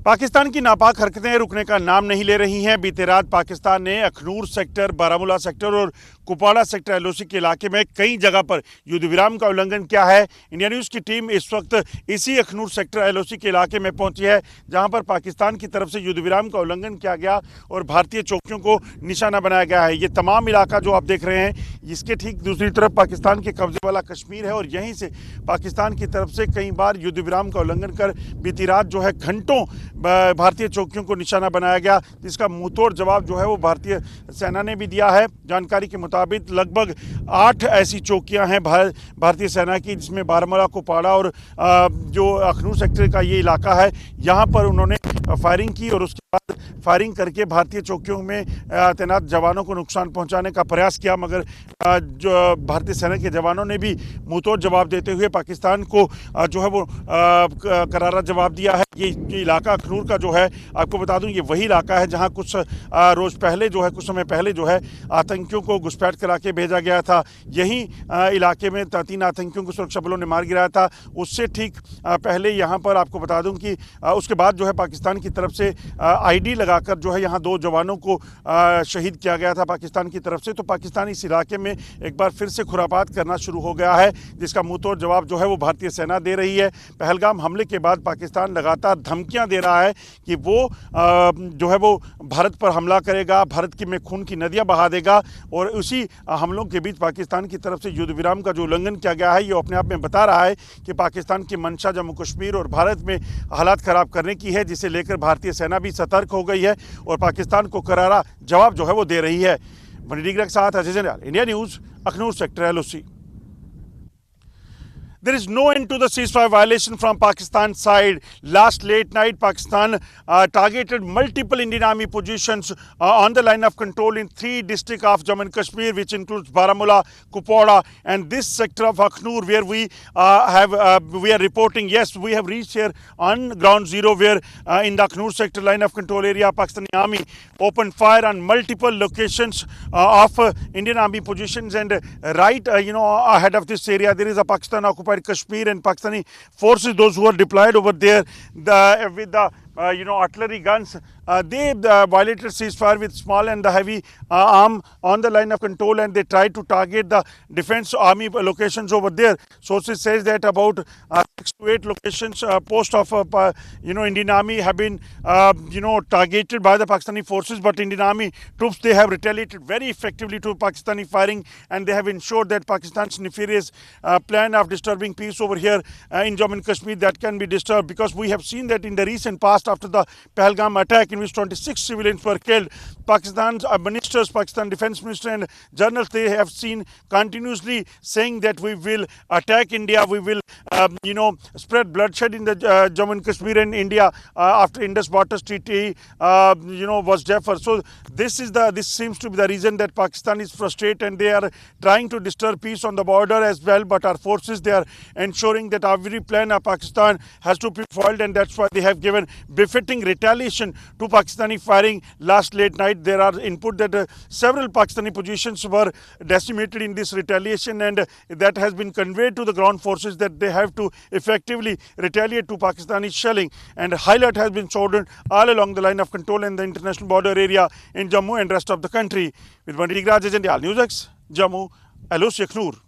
पाकिस्तान की नापाक हरकतें रुकने का नाम नहीं ले रही हैं। बीते रात पाकिस्तान ने अखनूर सेक्टर, बारामूला सेक्टर और कुपवाड़ा सेक्टर एलओसी के इलाके में कई जगह पर युद्ध विराम का उल्लंघन किया है। इंडिया न्यूज़ की टीम इस वक्त इसी अखनूर सेक्टर एलओसी के इलाके में पहुंची है, जहां पर पाकिस्तान की तरफ से युद्ध विराम का उल्लंघन किया गया और भारतीय चौकियों को निशाना बनाया गया है। ये तमाम इलाका जो आप देख रहे हैं, इसके ठीक दूसरी तरफ पाकिस्तान के कब्जे वाला कश्मीर है और यहीं से पाकिस्तान की तरफ से कई बार युद्ध विराम का उल्लंघन कर बीती रात जो है घंटों भारतीय चौकियों को निशाना बनाया गया, जिसका मुंहतोड़ जवाब जो है वो भारतीय सेना ने भी दिया है। जानकारी के मुताबिक लगभग 8 ऐसी चौकियां हैं भारतीय सेना की, जिसमें बारामूला, कुपवाड़ा और जो अखनूर सेक्टर का ये इलाका है, यहाँ पर उन्होंने फायरिंग की और उसके बाद फायरिंग करके भारतीय चौकियों में तैनात जवानों को नुकसान पहुंचाने का प्रयास किया, मगर जो भारतीय सेना के जवानों ने भी मुंहतोड़ जवाब देते हुए पाकिस्तान को जो है वो करारा जवाब दिया है। ये इलाका अखनूर का जो है, आपको बता दूं, ये वही इलाका है जहां कुछ कुछ समय पहले जो है आतंकियों को घुसपैठ करा के भेजा गया था। यही इलाके में 3 आतंकियों को सुरक्षा बलों ने मार गिराया था। उससे ठीक पहले यहाँ पर आपको बता दूं कि उसके बाद जो है पाकिस्तान की तरफ से आईडी लगाकर जो है यहाँ 2 जवानों को शहीद किया गया था पाकिस्तान की तरफ से। तो पाकिस्तान इस इलाके में एक बार फिर से खुरापात करना शुरू हो गया है, जिसका मुंहतोड़ जवाब जो है वो भारतीय सेना दे रही है। पहलगाम हमले के बाद पाकिस्तान लगातार धमकियां दे रहा है कि वो जो है वो भारत पर हमला करेगा, भारत की में खून की नदियां बहा देगा, और उसी हमलों के बीच पाकिस्तान की तरफ से युद्ध विराम का जो उल्लंघन किया गया है, ये अपने आप में बता रहा है कि पाकिस्तान की मंशा जम्मू कश्मीर और भारत में हालात खराब करने की है, जिसे लेकर भारतीय सेना भी सतर्क हो गई है और पाकिस्तान को करारा जवाब जो है वो दे रही है। वनीडिग्रा के साथ अजय जंजाल, India news, Akhnoor sector LOC. There is no end to the ceasefire violation from Pakistan's side. Last late night, Pakistan targeted multiple Indian Army positions on the line of control in 3 districts of Jammu and Kashmir, which includes Baramulla, Kupwara, and this sector of Akhnoor, where we are reporting. Yes, we have reached here on ground zero, where in the Akhnoor sector line of control area, Pakistani Army opened fire on multiple locations of Indian Army positions, and right ahead of this area, there is a Pakistan occupied Kashmir and Pakistani forces, those who are deployed over there with the artillery guns. They violated ceasefire with small and the heavy arm on the line of control, and they tried to target the defense army locations over there. Sources says that about 6 to 8 locations post of Indian army have been targeted by the Pakistani forces, but Indian army troops, they have retaliated very effectively to Pakistani firing, and they have ensured that Pakistan's nefarious plan of disturbing peace over here in Jammu and Kashmir, that can be disturbed, because we have seen that in the recent past, after the Pahalgam attack in which 26 civilians were killed, Pakistan's ministers, Pakistan defense minister and generals, they have seen continuously saying that we will attack India, we will spread bloodshed in the Jammu and Kashmir and India after Indus Waters Treaty was deferred. So this seems to be the reason that Pakistan is frustrated, and they are trying to disturb peace on the border as well. But our forces, they are ensuring that every plan of Pakistan has to be foiled, and that's why they have given befitting retaliation to Pakistani firing last late night. There are input that several Pakistani positions were decimated in this retaliation, and that has been conveyed to the ground forces that they have to effectively retaliate to Pakistani shelling, and highlight has been sounded all along the line of control in the international border area in Jammu and rest of the country. With Vanidigraj Jandiyal, News X, Jammu, LOC Akhnoor.